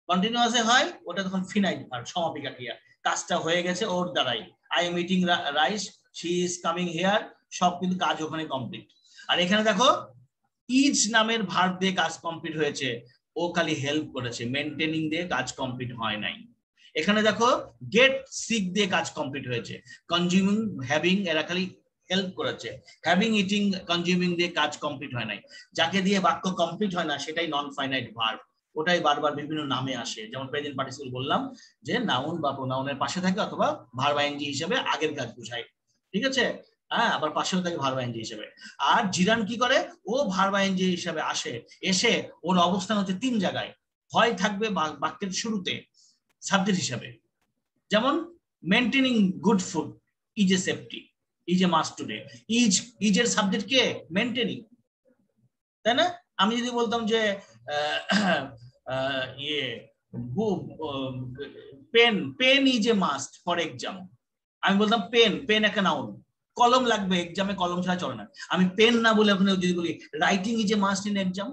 কন্টিনিউয়াসে হয় ওটা তখন ফিনাইট ভার্ব, সমাপিকা ক্রিয়া, কাজটা হয়ে গেছে ওর দ্বারাই। I am eating rice, she is coming here, সব কিন্তু কাজ ওখানে কমপ্লিট। আর এখানে দেখো ইজ নামের ভার্ব দিয়ে কাজ কমপ্লিট হয়েছে, ও খালি হেল্প করেছে, মেইনটেনিং দিয়ে কাজ কমপ্লিট হয় নাই। এখানে দেখো গেট সিক দিয়ে কাজ কমপ্লিট হয়েছে, কনজিউমিং হ্যাভিং এরা খালি হেল্প করেছে, হ্যাভিং ইটিং কনজিউমিং দিয়ে কাজ কমপ্লিট হয় নাই। যাকে দিয়ে বাক্য কমপ্লিট হয় না সেটাই নন ফাইনাইট ভার্ব, ওটাই বারবার বিভিন্ন নামে আসে। যেমন প্রেজেন্ট পার্টিসিপল বললাম যে নাউন বা প্রোনাউনের পাশে থাকে অথবা ভার্ব আইএনজি হিসেবে আগের কাজ বোঝায়, ঠিক আছে? হ্যাঁ, আবার পাশেও থাকে ভার্ব আইএনজি হিসেবে। আর জিরান কি করে, ও ভার্ব আইএনজি হিসেবে আসে, এসে ওর অবস্থান হচ্ছে তিন জায়গায়। হয় থাকবে বাক্যের শুরুতে সাবজেক্ট হিসাবে, যেমন maintaining good food is a safety, is a must today, is এর সাবজেক্ট কে? মেইনটেনিং, তাই না? আমি যদি বলতাম যে ইয়ে pen is a must for exam, আমি বলতাম পেন একটা নাউন, কলম লাগবে এক্সামে, কলম ছাড়া চলে না। আমি পেন না বলে ওখানে যদি বলি writing is a must in exam,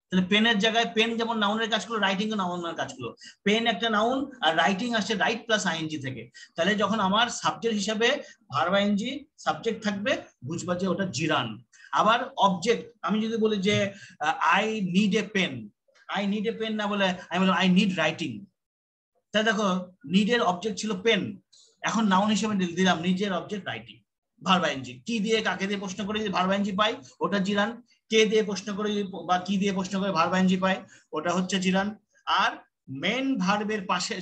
তাহলে পেনের জায়গায় পেন যেমন নাউনের কাজ করলো, রাইটিং ও নাউনের কাজ করলো। পেন একটা নাউন আর রাইটিং আসছে রাইট প্লাস আইএনজি থেকে, তাহলে যখন আমার সাবজেক্ট হিসাবে ভার্ব আইএনজি সাবজেক্ট থাকবে, বুঝবা যে ওটা জিরান। আবার অবজেক্ট আমি যদি বলি যে I need a pen, I need a pen না বলে আমি বললাম আই নিড রাইটিং, তাই দেখো নিডের অবজেক্ট ছিল পেন, এখন নাউন হিসেবে দিলাম নিজের অবজেক্ট রাইটিং, ভার্ব আইএনজি। কি দিয়ে কাকে দিয়ে প্রশ্ন করে যদি ভার্ব আইএনজি পাই ওটা জিরান, কে দিয়ে প্রশ্ন করে বা কি দিয়ে প্রশ্ন করে ভার্ব আইএনজি পাই ওটা হচ্ছে জিরান। আর মেন ভার্বের পাশে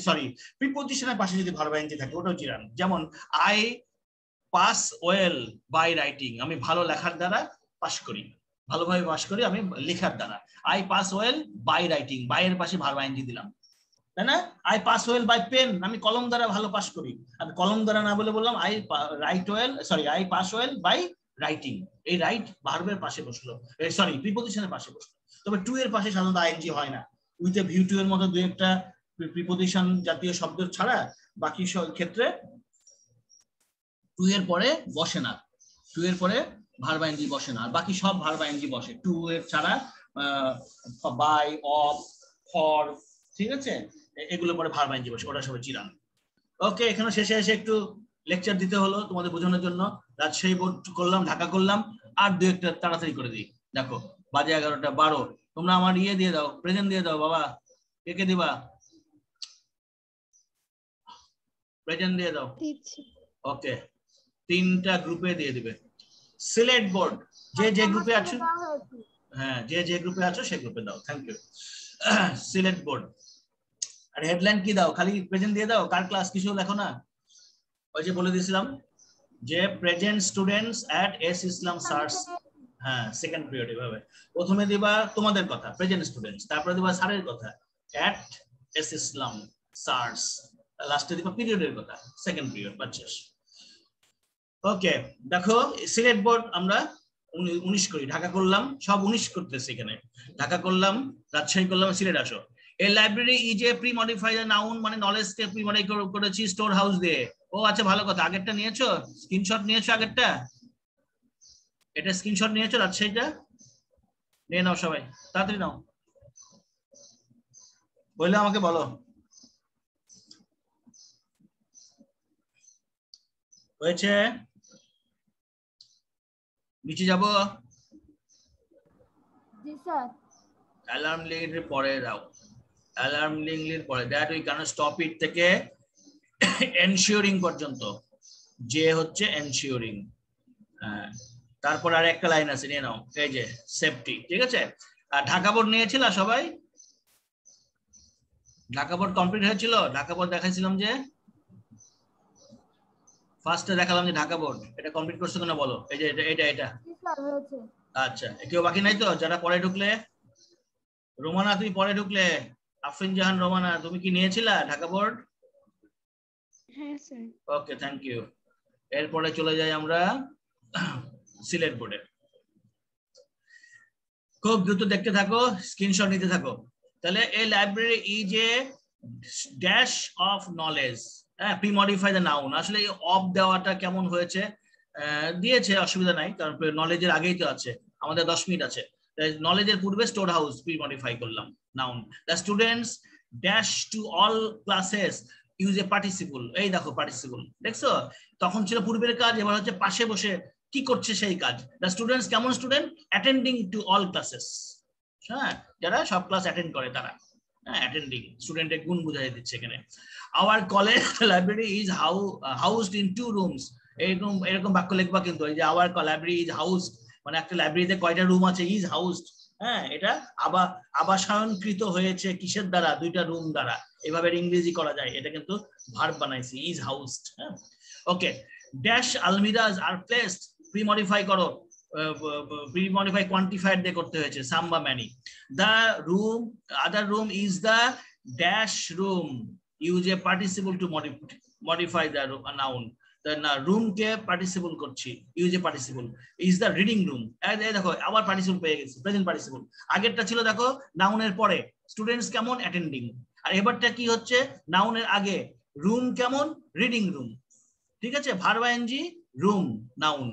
প্রিপজিশনের পাশে যদি ভার্ব আইএনজি থাকে ওটাও জিরান। যেমন I pass well by writing, আমি ভালো লেখার দ্বারা পাস করি, ভালোভাবে পাস করি আমি লেখার দ্বারা। I pass well by writing, by এর পাশে ভার্ব আইএনজি দিলাম, তাই না? I pass well by pen, আমি কলম দ্বারা ভালো পাস করি, আমি কলম দ্বারা না বলে বললাম I pass well by writing. এই রাইট ভার্বের পাশে বসলো, সরি প্রিপজিশনের পাশে বসলো। তবে টু এর পাশে সাধারণত আইএনজি হয় না, উইথ এ ভিউ টু এর মতো দুই একটা প্রিপজিশন জাতীয় শব্দ ছাড়া বাকি সব ক্ষেত্রে টু এর পরে বসে না, টু এর পরে ভার্ব আইএনজি বসে না, আর বাকি সব ভার্ব আইএনজি বসে টু এর ছাড়া, বাই, অফ, ফর, ঠিক আছে? এগুলো পরে ভার্ব আইএনজি বসে, ওটা সবাই চিরান। ওকে, এখানে শেষে এসে একটু লেকচার দিতে হলো তোমাদের বোঝানোর জন্য। রাজশাহী বোর্ড করলাম, ঢাকা করলাম, আর দু একটা তাড়াতাড়ি করে দিই। দেখো বাজে 11টা 12, তোমরা আমার ইয়ে দিয়ে দাও, প্রেজেন্ট দিয়ে দাও বাবা, কে কে দিবা? প্রেজেন্ট দিয়ে দাও। ওকে, 3টা গ্রুপে দিয়ে দিবে। সিলেট বোর্ড যে যে গ্রুপে আছো, হ্যাঁ যে যে গ্রুপে আছো সেই গ্রুপে দাও। Thank you. সিলেট বোর্ড। আর হেডলাইন কি দাও? খালি প্রেজেন্ট দিয়ে দাও, কার ক্লাস কিছু লেখো না। ওই যে বলে দিয়েছিলাম যে প্রেজেন্ট স্টুডেন্টস এট এস ইসলাম সার্চ, হ্যাঁ সেকেন্ড পিরিয়ড এভাবে প্রথমে দিবা তোমাদের কথা প্রেজেন্ট স্টুডেন্টস, তারপরে দিবা স্যারের কথা এট এস ইসলাম সার্চ, লাস্টে দিবা পিরিয়ডের কথা সেকেন্ড পিরিয়ড বাচ্চাস। ওকে, দেখো সিলেট বোর্ড আমরা 19 করি, ঢাকা করলাম, সব 19 করতেছে এখানে, ঢাকা করলাম, রাজশাহী করলাম, সিলেট আসো। A library is a pre-modified noun, মানে নলেজ কে প্রি-মডিফাই করেছি স্টোর হাউস দিয়ে। ও আচ্ছা, ভালো কথা, আগেরটা নিয়েছো, স্ক্রিনশট নিয়েছো আগেরটা, এটা স্ক্রিনশট নিয়েছো রাজশাহীটা, নিয়ে নাও সবাই, তাড়াতাড়ি নাও, বললে আমাকে বলো। হয়েছে? নিচে যাব, জি স্যার। অ্যালার্ম লিঙ্কের পরে দাও, অ্যালার্ম লিঙ্কের পরে that we can stop it থেকে এনশিওরিং পর্যন্ত, যে হচ্ছে এনশিওরিং। হ্যাঁ, তারপর আর একটা লাইন আছে, নিয়ে নাও, এই যে সেফটি, ঠিক আছে? আর ঢাকা বোর্ড নিয়েছিল সবাই? ঢাকা বোর্ড কমপ্লিট হয়েছিল? ঢাকা বোর্ড দেখাইছিলাম যে ফার্স্টে দেখালাম যে ঢাকা বোর্ড, এটা কমপ্লিট করছো কিনা বলো। এই যে এটা আচ্ছা, কেউ বাকি নাই তো যারা পরে ঢুকলে? রোমানা তুমি পরে ঢুকলে, আফরিন জাহান রোমানা তুমি কি নিয়েছিলা ঢাকা বোর্ড? হ্যাঁ স্যার। Okay, thank you. এরপরে চলে যাই আমরা সিলেট বোর্ডে। খুব দ্রুত দেখতে থাকো, স্ক্রিনশট নিতে থাকো। তাহলে এই library is a dash of knowledge, pre-modify the noun. আসলে এই অফ দেওয়াটা কেমন হয়েছে দিয়েছে, অসুবিধা নাই, কারণ নলেজের আগেই তো আছে, আমাদের 10 মিনিট আছে। নলেজের পূর্বে স্টোর হাউস প্রি-মডিফাই করলাম noun. The students dash to all classes use a participle. এই দেখো পার্টিসিপল, দেখছো? তখন ছিল পূর্বের কাজ, এবার হচ্ছে পাশে বসে কি করছে সেই কাজ। দ্য স্টুডেন্টস কেমন student? Attending to all classes, হ্যাঁ, যারা সব ক্লাস অ্যাটেন্ড করে তারা, হ্যাঁ, অ্যাটেন্ডিং স্টুডেন্টের গুণ বুঝাই দিচ্ছে এখানে। Our college library is হাউসড in 2 rooms. এরকম বাক্য লিখবা কিন্তু, এই যে আওয়ার লাইব্রেরি ইজ হাউসড, মানে একটা লাইব্রেরিতে কয়টা রুম আছে? ইজ হাউসড, হ্যাঁ, এটা আবাসনকৃত হয়েছে কিসের দ্বারা? 2টা রুম দ্বারা। এভাবে ইংরেজি করা যায়, এটা কিন্তু ভার্ব বানাইছি, ইজ হাউসড। হ্যাঁ, okay. Dash almirahs are placed, premodify করো, প্রি-মডিফাই কোয়ান্টিফায়ার দিয়ে করতে হয়েছে, সাম বা many. The room, other room is the dash room, use a participle to modify the noun. Room কে পার্টিসিপল করছি, use a participle. Is the reading room, দেখো আবার participle পেয়ে গেছি, প্রেজেন্ট পার্টিসিপল। আগেরটা ছিল দেখো নাউনের পরে, স্টুডেন্টস কেমন? অ্যাটেন্ডিং। আর এবারটা কি হচ্ছে? নাউনের আগে, রুম কেমন? Reading room. ঠিক আছে, ভার্ব আইএনজি রুম নাউন,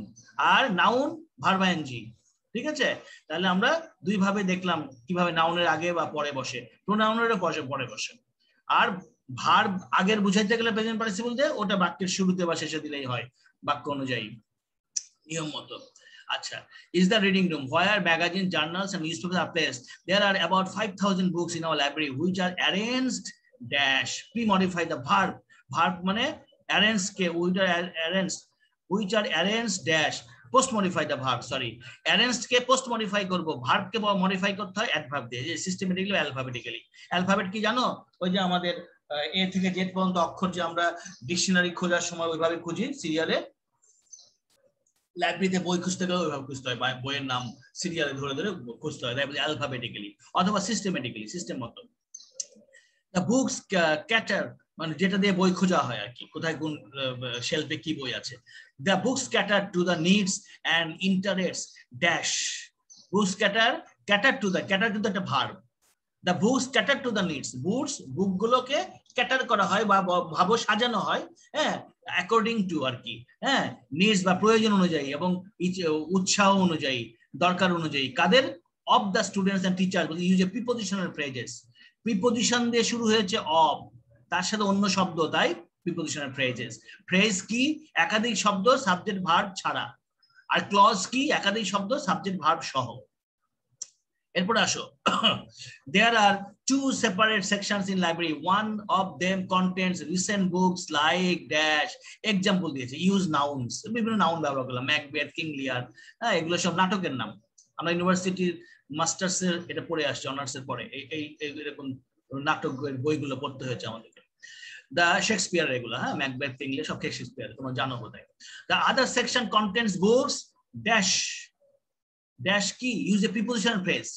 আর নাউন ভার্ব আইএনজি। ঠিক আছে, তাহলে আমরা দুই ভাবে দেখলাম কিভাবে নাউনের আগে বা পরে বসে, প্রোনাউনেরও পরে বসে। আর ভার্ব আগের বুঝাইতে গেলে প্রেজেন্ট পার্টিসিপল দিয়ে, ওটা বাক্যের শুরুতে বা শেষে দিলেই হয় বাক্য অনুযায়ী, নিয়ম মতো। আচ্ছা, is the reading room where magazines, journals and newspapers are placed. There are about 5,000 books in our library which are arranged dash, pre-modify the verb মানে arrange K, which are arranged dash, post modify the verb, sorry, arranged K post modify করব, verb কে modify করতে হয় adverb দিয়ে, যে systematically alphabetically। alphabet কি জানো? ওই যে আমাদের এ থেকে জেড পর্যন্ত অক্ষর যে আমরা ডিকশনারি খোঁজার সময় ওইভাবে খুঁজি সিরিয়ালে, লাইব্রেরিতে বই খুঁজতে গেলে ওইভাবে খুঁজতে হয়, বইয়ের নাম সিরিয়ালে ধরে ধরে খুঁজতে হয়, অ্যালফাবেটিক্যালি অথবা সিস্টেমেটিক্যালি, সিস্টেম মতো। দ্য বুকস ক্যাটার, মানে যেটা দিয়ে বই খোঁজা হয় আর কি, কোথায় কোন শেলফে কি বই আছে। The books cater to the needs and interests dash, books cater to the, cater কিন্তু একটা ভার্ব। The books cater to the needs, বুকগুলোকে ক্যাটার করা হয় বা ভাবো সাজানো হয়, হ্যাঁ, অ্যাকর্ডিং টু আর কি, হ্যাঁ, নিডস বা প্রয়োজন অনুযায়ী এবং উৎসাহ অনুযায়ী, দরকার অনুযায়ী। কাদের? Of the students and teacher, use a prepositional phrases. Preposition দিয়ে শুরু হয়েছে অফ, তার সাথে অন্য শব্দ, তাই প্রিপোজিশনাল ফ্রেজেস। ফ্রেজ কি? একাধিক শব্দ সাবজেক্ট ভার্ব ছাড়া। আর ক্লজ কি? একাধিক শব্দ সাবজেক্ট ভার্ব সহ। এরপর আসো, there are 2 separate sections in library, one of them contains recent books like dash, example দিয়েছে, use nouns, বিভিন্ন নাউন ব্যবহার করলাম, ম্যাকবেথ, কিং লিয়ার, হ্যাঁ, এগুলো সব নাটকের নাম। আমরা ইউনিভার্সিটির মাস্টার্স এর এটা পড়ে আসছি, অনার্স এর পরে এই এরকম নাটক বইগুলো পড়তে হয়েছে আমাদেরকে। দা শেক্সপিয়ার এগুলো, হ্যাঁ, ম্যাকবেথ, কিং লিয়ার সব শেক্সপিয়ার, তোমরা জানো বোধহয়। The other section contains books dash, dash কি? Use a prepositional phrase,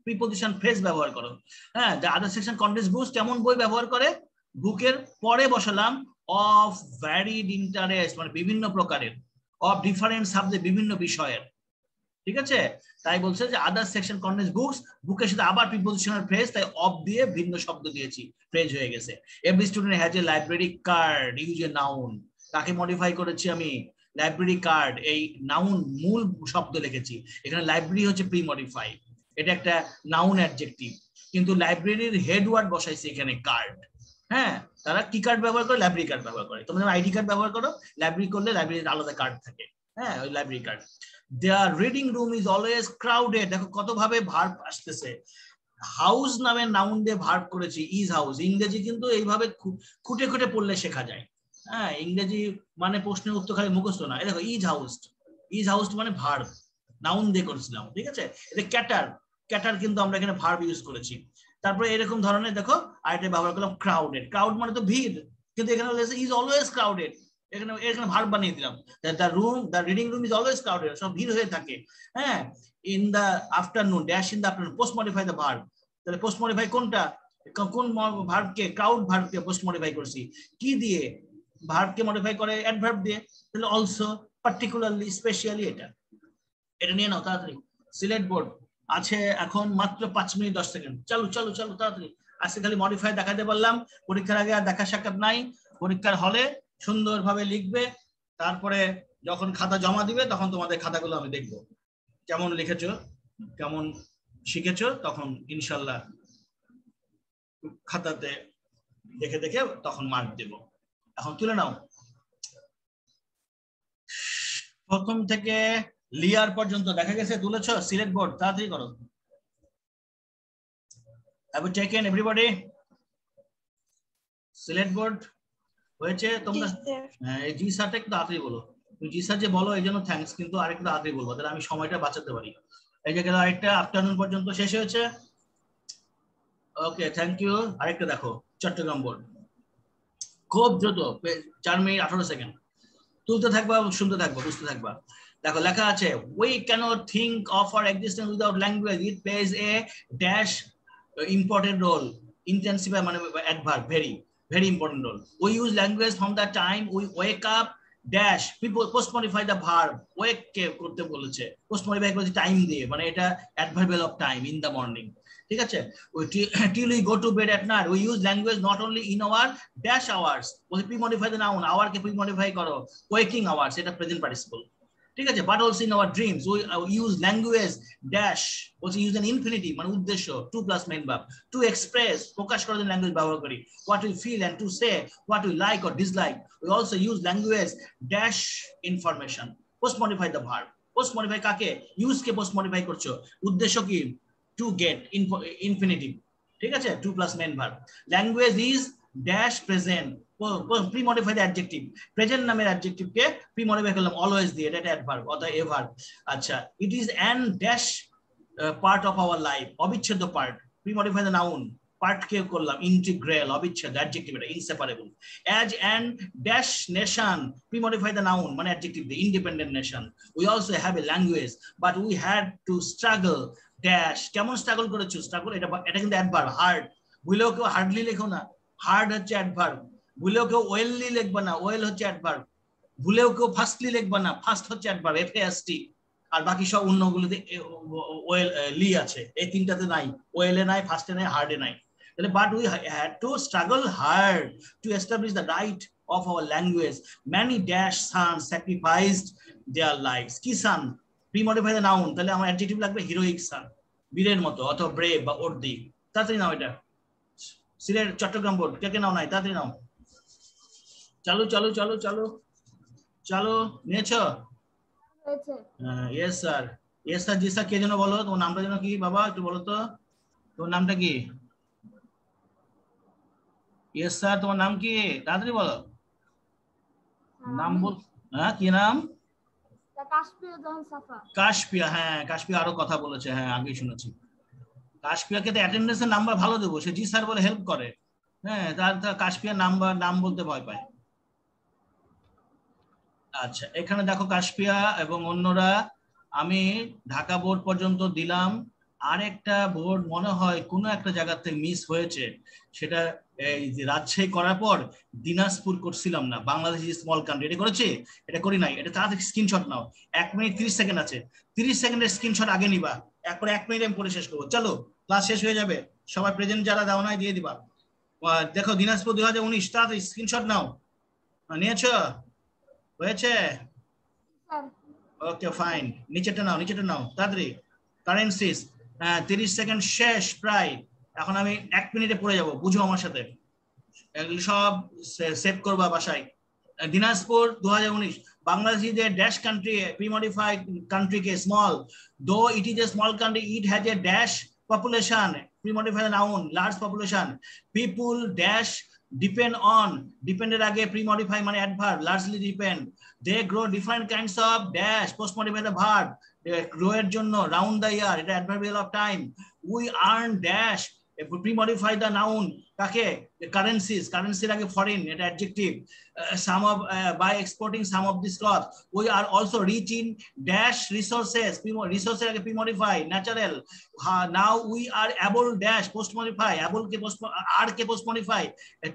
preposition phrase ব্যবহার করো, হ্যাঁ। The other section contains books, কেমন বই ব্যবহার করে? বুকের পরে বসালাম অফ ভ্যারিড ইন্টারেস্ট, মানে বিভিন্ন প্রকারের, অফ ডিফারেন্ট সাবজেক্ট, বিভিন্ন বিষয়ের। ঠিক আছে, তাই বলছে যে আদার সেকশন কন্টেন্স বুকস, বুকের সাথে আবার প্রিপোজিশনাল ফ্রেজ, তাই অফ দিয়ে ভিন্ন শব্দ দিয়েছি, ফ্রেজ হয়ে গেছে। Every student has a library card, use a noun, তাকে মডিফাই করেছি আমি, লাইব্রেরি কার্ড, এই নাউন মূল শব্দ লিখেছি, এখানে লাইব্রেরি হচ্ছে প্রি মডিফাই, এটা একটা নাউন অ্যাডজেক্টিভ, কিন্তু লাইব্রেরির হেড ওয়ার্ড বসাইছে এখানে কার্ড, হ্যাঁ। তারা কি কার্ড ব্যবহার করে? লাইব্রেরি কার্ড ব্যবহার করে। তোমরা আইডি কার্ড ব্যবহার করো, লাইব্রেরি করলে লাইব্রেরির আলাদা কার্ড থাকে, হ্যাঁ, ওই library card. There reading room is always crowded, দেখো কত ভাবে ভার্ব আসতেছে, হাউস নামের নাউন দিয়ে ভার্ব করেছি, ইজ হাউস। ইংরেজি কিন্তু এইভাবে খুঁটে খুঁটে পড়লে শেখা যায়, হ্যাঁ, ইংরেজি মানে প্রশ্নের উত্তর খালি মুখস্থ না। এই দেখো ইজ হাউসড, ইজ হাউসড মানে ভার্ব, নাউন দিয়ে করেছিলাম, ঠিক আছে। এটা ক্যাটার, ক্যাটার কিন্তু আমরা এখানে ভার্ব ইউজ করেছি। তারপরে এরকম ধরনের দেখো আরেকটা ব্যবহার করলাম ক্রাউডেড, ক্রাউড মানে তো ভিড়, কিন্তু এখানে ইজ অলওয়েজ ক্রাউডেড, এখানে ভার্ব বানিয়ে দিলাম। The reading room is always crowded, সব ভিড় হয়ে থাকে, হ্যাঁ। In the afternoon dash, in the afternoon, post modify the verb, তাহলে পোস্ট মডিফাই কোনটা? কোন ভার্বকে? ক্রাউড ভার্বকে পোস্ট মডিফাই করছি কি দিয়ে? ভার্বকে মডিফাই করে অ্যাডভার্ব দিয়ে, তাহলে অলসো, পার্টিকুলারলি, স্পেশালি, এটা নিয়ে নাও তাড়াতাড়ি। সিলেট বোর্ড আছে এখন মাত্র 5 মিনিট 10 সেকেন্ড। চলো চলো চলো তাড়াতাড়ি। আজকে খালি মডিফাই দেখাতে বললাম, পরীক্ষার আগে আর দেখা সাক্ষাৎ নাই। পরীক্ষার হলে সুন্দরভাবে লিখবে, তারপরে যখন খাতা জমা দিবে তখন তোমাদের খাতাগুলো আমি দেখবো কেমন লিখেছো, কেমন শিখেছো, তখন ইনশাল্লাহ খাতাতে দেখে দেখে তখন মার্ক দেব। এখন তুলে নাও প্রথম থেকে লিয়ার পর্যন্ত দেখা গেছে, তুলেছো? সিলেট বোর্ড তাড়াতাড়ি করো। Have you taken everybody? Sylhet board হয়েছে তোমরা? এই জি স্যারটা একটু তাড়াতাড়ি বলো। তুমি জি স্যার যে বলো এই জন্য থ্যাঙ্কস, কিন্তু আরেকটু তাড়াতাড়ি বলবো, তাহলে আমি সময়টা বাঁচাতে পারি। এই যে গেল আরেকটা, আফটারনুন পর্যন্ত শেষ হয়েছে। Okay thank you. আরেকটা দেখো চট্টগ্রাম বোর্ড, খুব দ্রুত 4 মিনিট 18 সেকেন্ড। তুলতে থাকবা, শুনতে থাকবা, বুঝতে থাকবা। দেখো লেখা আছে, we cannot think of our existence without language. It plays a dash important role. Intensify মানে adverb, very important role. We use language from the time we wake up dash. People post modify the verb wake কে করতে বলেছে, post modify করেছে time দিয়ে, মানে এটা adverbial of time, in the morning। ঠিক আছে, till we go to bed at night we use language not only in our dash hours, বলে pre modify the noun, hour K pre modify করো, waking hours এটা present participle। ঠিক আছে, but also in our dreams we use language dash, also use an infinitive মানে উদ্দেশ্য, to plus main verb, to express প্রকাশ করার জন্য language ব্যবহার করি, what we feel and to say what we like or dislike। We also use language dash information, post modify the verb, post modify কাকে, use কে post modify করছো, উদ্দেশ্য কি, to get infinitive। ঠিক আছে, to plus main verb। language is dash present, pre-modify the adjective, present নামের adjective কে pre-modify করলাম always দিয়ে, এটা adverb অথবা a verb। আচ্ছা, it is an dash part of our life, অবিচ্ছেদ্য part, pre-modify the noun, part কে করলাম integral, অবিচ্ছেদ্য adjective, এটা inseparable। as and dash nation, pre-modify the noun মানে adjective দিয়ে, independent nation। we also have a language but we had to struggle dash, কেমন struggle করেছো, struggle এটা কিন্তু adverb, hard, ভুলেও কেউ হার্ডলি লেখো না, হার্ড হচ্ছে অ্যাডভার্ব। ভুলেও কেউ ওয়েললি লিখবা না, ওয়েল হচ্ছে অ্যাডভার্ব। ভুলেও কেউ ফাস্টলি লিখবা না, ফাস্ট হচ্ছে অ্যাডভার্ব, FAST। আর বাকি সব অন্যগুলোতে ওয়েল লি আছে, এই তিনটাতে নাই, ওয়েলে নাই, ফাস্টে নাই, হার্ডে নাই। তাহলে but we had to struggle hard to establish the right of our language, many dash son sacrificed their lifes. কি সান, প্রি-মডিফাই দ্য নাউন, তাহলে আমার অ্যাডজেক্টিভ লাগবে হিরোইক সান, বীরের মতো, অথবা ব্রেভ বা ওর্দি। তাড়াতাড়ি নাও এটা। সিলেট চট্টগ্রাম বোর্ড কে কে নাও নাই, তাড়াতাড়ি নাও। চালু চালু চালু চালু চালু, নিয়েছো? ইয়েস স্যার, ইয়েস স্যার, জি স্যার। কে যেন বলো, তোমার নামটা যেন কি বাবা, একটু বলো তো, তোমার নামটা কি? ইয়েস স্যার, তোমার নাম কি, তাড়াতাড়ি বলো নাম বল। হ্যাঁ কি নাম? কাশপিয়া। হ্যাঁ কাশপিয়া আরো কথা বলেছে, হ্যাঁ আগেই শুনেছি। কাশপিয়াকে তো অ্যাটেন্ডেন্সের নাম্বার ভালো দেবো, সে জি স্যার বলে হেল্প করে। হ্যাঁ তার কাশপিয়ার নাম বলতে ভয় পায়। আচ্ছা, এখানে দেখো কাশপিয়া এবং অন্যরা, আমি ঢাকা বোর্ড পর্যন্ত দিলাম। আরেকটা বোর্ড মনে হয় কোনো একটা জায়গাতে মিস হয়েছে, সেটা এই যে রাজশাহী করার পর দিনাজপুর করছিলাম না, বাংলাদেশ স্মল কান্ট্রি, এটা করেছে, এটা করি নাই। এটা তাড়াতাড়ি স্ক্রিনশট নাও, 1 মিনিট 30 সেকেন্ড আছে, 30 সেকেন্ডের স্ক্রিনশট আগে নিবা, একবার 1 মিনিট আমি পরে শেষ করবো। চলো ক্লাস শেষ হয়ে যাবে, সবাই প্রেজেন্ট যারা দাও নাই দিয়ে দিবা। দেখো দিনাজপুর 2019, তাড়াতাড়ি স্ক্রিনশট নাও। নিয়েছো? হয়েছে? ওকে ফাইন, নিচেটা নাও, নিচেটা নাও তাড়াতাড়ি। কারেন্সিস 30 সেকেন্ড শেষ প্রায়। এখন আমি 1 মিনিটে পড়ে যাব, বুঝো আমার সাথে, এগুলো সব সেভ করবা বাসায়। দিনাজপুর 2019, বাংলাদেশিদের ড্যাশ কান্ট্রি, প্রি-মডিফাইড কান্ট্রি কে স্মল, দো it is a small country it has a dash population, pre-modified noun large population, people dash depend on, depend এর আগে pre-modify মানে adverb, largely depend, they grow different kinds of dash, post modify the verb, grow এর জন্য round the year, এটা adverbial of time, we earn dash, pre-modify the noun কাকে, currencies, currency এর আগে foreign, এটা adjective, some of by exporting some of this cloth, we are also rich in dash resources, resources এর আগে pre-modify natural, now we are able dash post modify, able K post, are K post modify,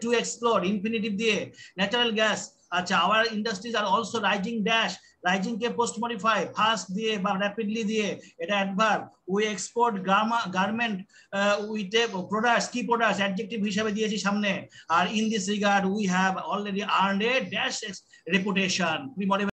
to explore infinitive দিয়ে, natural gas আচ্ছা, our industries are also rising dash, rising K post modify fast দিয়ে বা rapidly দিয়ে, এটা adverb. We export garment, we take products, key products adjective হিসাবে দিয়েছি সামনে। আর in this regard we have already earned a dash reputation, pre